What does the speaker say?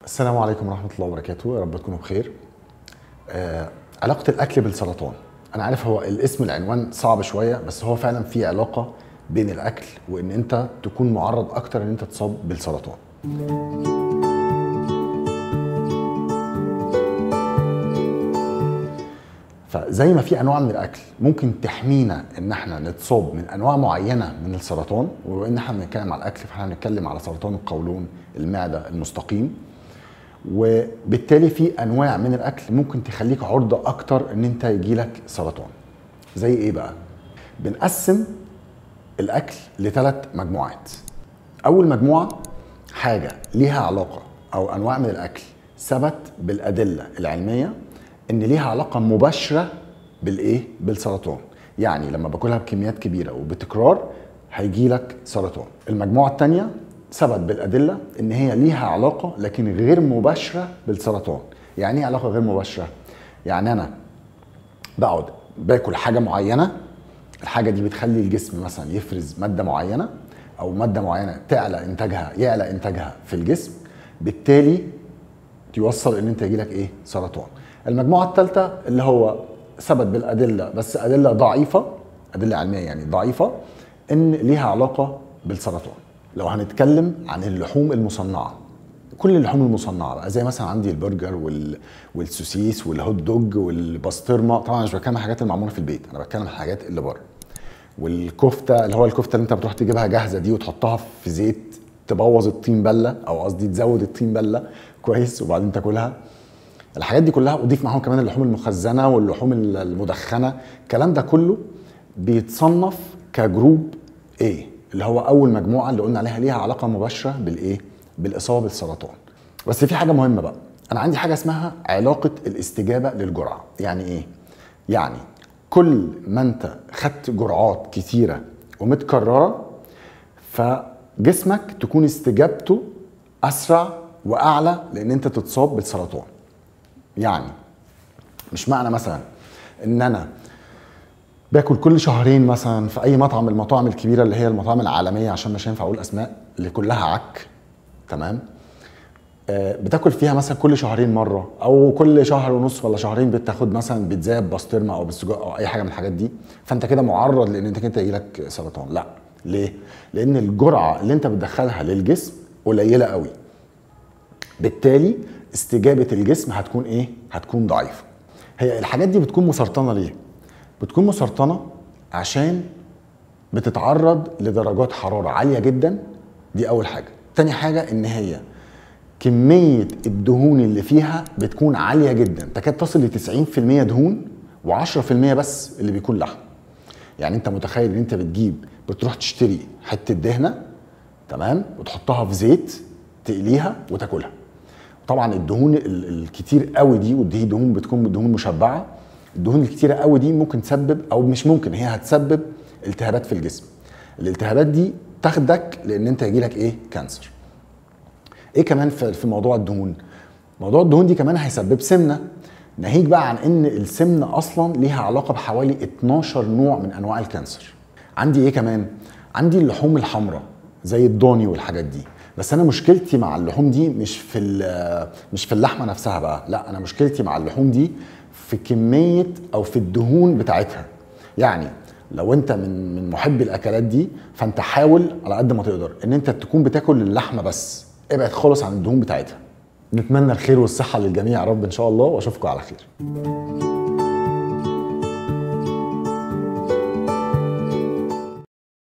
السلام عليكم ورحمة الله وبركاته، يا رب تكونوا بخير. علاقة الأكل بالسرطان. أنا عارف هو الاسم العنوان صعب شوية، بس هو فعلا في علاقة بين الأكل وإن أنت تكون معرض أكتر إن أنت تصاب بالسرطان. فزي ما في أنواع من الأكل ممكن تحمينا إن احنا نتصاب من أنواع معينة من السرطان، وإن احنا بنتكلم على الأكل فاحنا بنتكلم على سرطان القولون، المعدة، المستقيم. وبالتالي في انواع من الاكل ممكن تخليك عرضه اكتر ان انت يجيلك سرطان. زي ايه بقى؟ بنقسم الاكل لثلاث مجموعات. اول مجموعه حاجه ليها علاقه او انواع من الاكل ثبت بالادله العلميه ان ليها علاقه مباشره بالسرطان. يعني لما باكلها بكميات كبيره وبتكرار هيجيلك سرطان. المجموعه الثانيه ثبت بالادله ان هي ليها علاقه لكن غير مباشره بالسرطان. يعني ايه علاقه غير مباشره؟ يعني انا بقعد باكل حاجه معينه، الحاجه دي بتخلي الجسم مثلا يفرز ماده معينه او ماده معينه يعلى انتاجها في الجسم، بالتالي توصل ان انت يجيلك سرطان. المجموعه الثالثه اللي هو ثبت بالادله بس ادله ضعيفه، ادله علميه يعني ضعيفه، ان ليها علاقه بالسرطان. لو هنتكلم عن اللحوم المصنعه، كل اللحوم المصنعه بقى زي مثلا عندي البرجر والسوسيس والهوت دوج والبسطرمه، طبعا أنا مش بتكلم عن الحاجات المعموله في البيت، انا بتكلم عن الحاجات اللي بره. والكفته اللي الكفته اللي انت بتروح تجيبها جاهزه دي وتحطها في زيت تبوظ الطين بله، او قصدي تزود الطين بله كويس وبعدين تاكلها. الحاجات دي كلها، وضيف معاهم كمان اللحوم المخزنه واللحوم المدخنه، الكلام ده كله بيتصنف كجروب ايه، اللي هو اول مجموعه اللي قلنا عليها ليها علاقه مباشره بالاصابه بالسرطان. بس في حاجه مهمه بقى، انا عندي حاجه اسمها علاقه الاستجابه للجرعه. يعني ايه؟ يعني كل ما انت خدت جرعات كتيره ومتكرره فجسمك تكون استجابته اسرع واعلى لان انت تتصاب بالسرطان. يعني مش معنى مثلا ان انا باكل كل شهرين مثلا في اي مطعم من المطاعم الكبيره اللي هي المطاعم العالميه، عشان مش هينفع اقول اسماء، اللي كلها عك، تمام؟ بتاكل فيها مثلا كل شهرين مره او كل شهر ونص ولا شهرين بتاخد مثلا بيتزا بسطرمه او بالسجق او اي حاجه من الحاجات دي، فانت كده معرض لان انت يجيلك سرطان. لا، ليه؟ لان الجرعه اللي انت بتدخلها للجسم قليله قوي، بالتالي استجابه الجسم هتكون ضعيفه. هي الحاجات دي بتكون مسرطنه ليه؟ بتكون مسرطنه عشان بتتعرض لدرجات حراره عاليه جدا، دي اول حاجه. تاني حاجه ان هي كميه الدهون اللي فيها بتكون عاليه جدا، تكاد تصل ل 90% دهون و10% بس اللي بيكون لحم. يعني انت متخيل ان انت بتروح تشتري حته دهنه، تمام، وتحطها في زيت تقليها وتاكلها. طبعا الدهون الكتير قوي دي، ودي دهون بتكون دهون مشبعه، الدهون الكتيره قوي دي ممكن تسبب، او مش ممكن، هي هتسبب التهابات في الجسم. الالتهابات دي تاخدك لان انت يجيلك كانسر. ايه كمان في موضوع الدهون؟ موضوع الدهون دي كمان هيسبب سمنه، ناهيك بقى عن ان السمنه اصلا ليها علاقه بحوالي 12 نوع من انواع الكانسر. عندي ايه كمان؟ عندي اللحوم الحمراء زي الضاني والحاجات دي. بس انا مشكلتي مع اللحوم دي مش في اللحمه نفسها بقى، لا، انا مشكلتي مع اللحوم دي في كميه او في الدهون بتاعتها. يعني لو انت من محبي الاكلات دي فانت حاول على قد ما تقدر ان انت تكون بتاكل اللحمه بس، ابعد خالص عن الدهون بتاعتها. نتمنى الخير والصحه للجميع يا رب ان شاء الله، واشوفكم على خير.